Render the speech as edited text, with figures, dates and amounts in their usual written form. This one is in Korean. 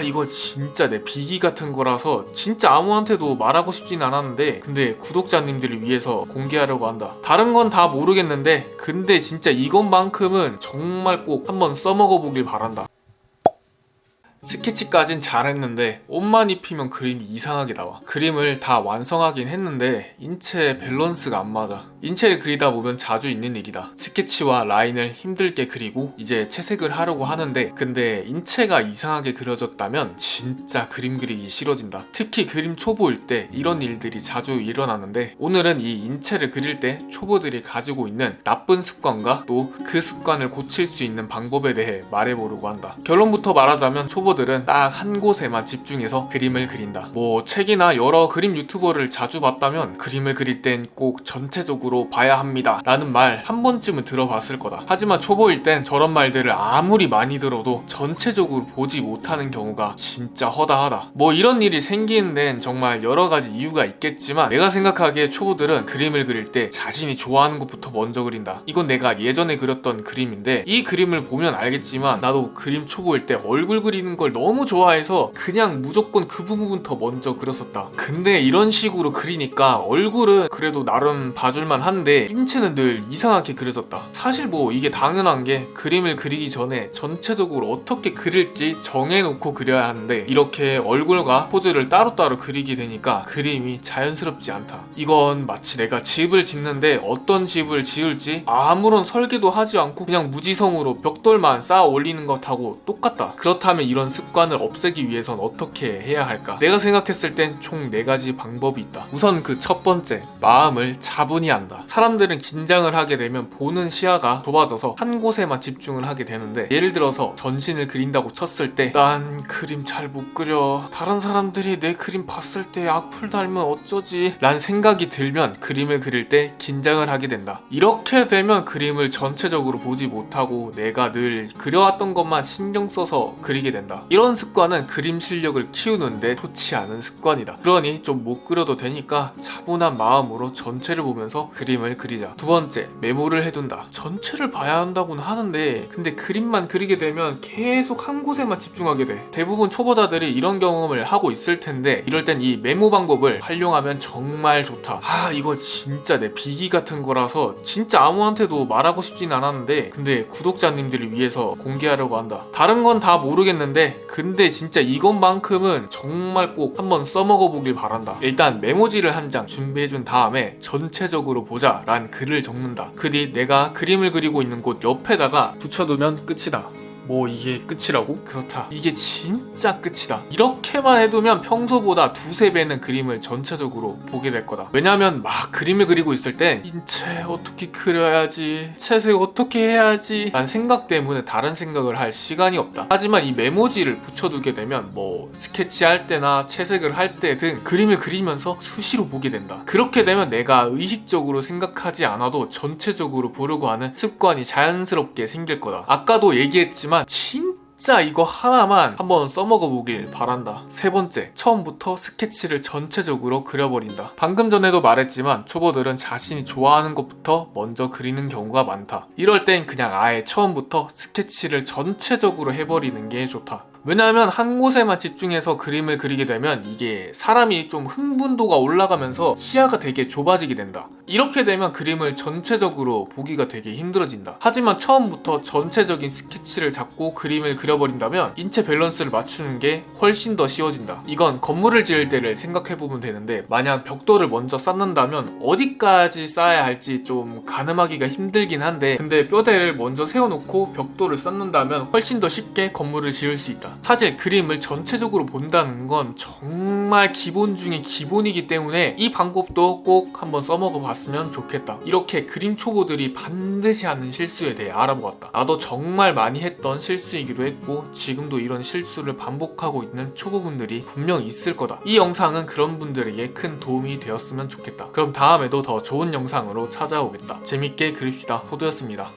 이거 진짜 내 비기 같은 거라서 진짜 아무한테도 말하고 싶진 않았는데, 근데 구독자님들을 위해서 공개하려고 한다. 다른 건 다 모르겠는데 근데 진짜 이것만큼은 정말 꼭 한번 써먹어 보길 바란다. 스케치까진 잘했는데 옷만 입히면 그림이 이상하게 나와. 그림을 다 완성하긴 했는데 인체 밸런스가 안 맞아. 인체를 그리다 보면 자주 있는 일이다. 스케치와 라인을 힘들게 그리고 이제 채색을 하려고 하는데, 근데 인체가 이상하게 그려졌다면 진짜 그림 그리기 싫어진다. 특히 그림 초보일 때 이런 일들이 자주 일어나는데, 오늘은 이 인체를 그릴 때 초보들이 가지고 있는 나쁜 습관과 또 그 습관을 고칠 수 있는 방법에 대해 말해보려고 한다. 결론부터 말하자면 초보들은 딱 한 곳에만 집중해서 그림을 그린다. 뭐 책이나 여러 그림 유튜버를 자주 봤다면 그림을 그릴 땐 꼭 전체적으로 봐야 합니다 라는 말 한 번쯤은 들어봤을 거다. 하지만 초보일 땐 저런 말들을 아무리 많이 들어도 전체적으로 보지 못하는 경우가 진짜 허다하다. 뭐 이런 일이 생기는 데는 정말 여러 가지 이유가 있겠지만, 내가 생각하기에 초보들은 그림을 그릴 때 자신이 좋아하는 것부터 먼저 그린다. 이건 내가 예전에 그렸던 그림인데, 이 그림을 보면 알겠지만 나도 그림 초보일 때 얼굴 그리는 걸 너무 좋아해서 그냥 무조건 그 부분부터 먼저 그렸었다. 근데 이런 식으로 그리니까 얼굴은 그래도 나름 봐줄만 한데 인체는 늘 이상하게 그려졌다. 사실 뭐 이게 당연한 게 그림을 그리기 전에 전체적으로 어떻게 그릴지 정해놓고 그려야 하는데, 이렇게 얼굴과 포즈를 따로따로 그리게 되니까 그림이 자연스럽지 않다. 이건 마치 내가 집을 짓는데 어떤 집을 지을지 아무런 설계도 하지 않고 그냥 무지성으로 벽돌만 쌓아 올리는 것하고 똑같다. 그렇다면 이런 습관을 없애기 위해선 어떻게 해야 할까? 내가 생각했을 땐 총 4가지 방법이 있다. 우선 그 첫 번째, 마음을 차분히 한다. 사람들은 긴장을 하게 되면 보는 시야가 좁아져서 한 곳에만 집중을 하게 되는데, 예를 들어서 전신을 그린다고 쳤을 때 난 그림 잘 못 그려, 다른 사람들이 내 그림 봤을 때 악플 달면 어쩌지 라는 생각이 들면 그림을 그릴 때 긴장을 하게 된다. 이렇게 되면 그림을 전체적으로 보지 못하고 내가 늘 그려왔던 것만 신경 써서 그리게 된다. 이런 습관은 그림 실력을 키우는데 좋지 않은 습관이다. 그러니 좀 못 그려도 되니까 차분한 마음으로 전체를 보면서 그림을 그리자. 두 번째, 메모를 해둔다. 전체를 봐야 한다고는 하는데 근데 그림만 그리게 되면 계속 한 곳에만 집중하게 돼. 대부분 초보자들이 이런 경험을 하고 있을 텐데, 이럴 땐 이 메모 방법을 활용하면 정말 좋다. 이거 진짜 내 비기 같은 거라서 진짜 아무한테도 말하고 싶진 않았는데, 근데 구독자님들을 위해서 공개하려고 한다. 다른 건 다 모르겠는데 근데 진짜 이것만큼은 정말 꼭 한번 써먹어 보길 바란다. 일단 메모지를 한 장 준비해준 다음에 전체적으로 보자 란 글을 적는다. 그 뒤 내가 그림을 그리고 있는 곳 옆에다가 붙여두면 끝이다. 뭐 이게 끝이라고? 그렇다. 이게 진짜 끝이다. 이렇게만 해두면 평소보다 2~3배는 그림을 전체적으로 보게 될 거다. 왜냐면 막 그림을 그리고 있을 때 인체 어떻게 그려야지, 채색 어떻게 해야지 라는 생각 때문에 다른 생각을 할 시간이 없다. 하지만 이 메모지를 붙여두게 되면 뭐 스케치할 때나 채색을 할 때 등 그림을 그리면서 수시로 보게 된다. 그렇게 되면 내가 의식적으로 생각하지 않아도 전체적으로 보려고 하는 습관이 자연스럽게 생길 거다. 아까도 얘기했지만 진짜 이거 하나만 한번 써먹어 보길 바란다. 세 번째, 처음부터 스케치를 전체적으로 그려버린다. 방금 전에도 말했지만 초보들은 자신이 좋아하는 것부터 먼저 그리는 경우가 많다. 이럴 땐 그냥 아예 처음부터 스케치를 전체적으로 해버리는 게 좋다. 왜냐하면 한 곳에만 집중해서 그림을 그리게 되면 이게 사람이 좀 흥분도가 올라가면서 시야가 되게 좁아지게 된다. 이렇게 되면 그림을 전체적으로 보기가 되게 힘들어진다. 하지만 처음부터 전체적인 스케치를 잡고 그림을 그려버린다면 인체 밸런스를 맞추는 게 훨씬 더 쉬워진다. 이건 건물을 지을 때를 생각해보면 되는데, 만약 벽돌을 먼저 쌓는다면 어디까지 쌓아야 할지 좀 가늠하기가 힘들긴 한데, 근데 뼈대를 먼저 세워놓고 벽돌을 쌓는다면 훨씬 더 쉽게 건물을 지을 수 있다. 사실 그림을 전체적으로 본다는 건 정말 기본 중에 기본이기 때문에 이 방법도 꼭 한번 써먹어 봤으면 좋겠다. 이렇게 그림 초보들이 반드시 하는 실수에 대해 알아보았다. 나도 정말 많이 했던 실수이기도 했고 지금도 이런 실수를 반복하고 있는 초보분들이 분명 있을 거다. 이 영상은 그런 분들에게 큰 도움이 되었으면 좋겠다. 그럼 다음에도 더 좋은 영상으로 찾아오겠다. 재밌게 그립시다. 포도였습니다.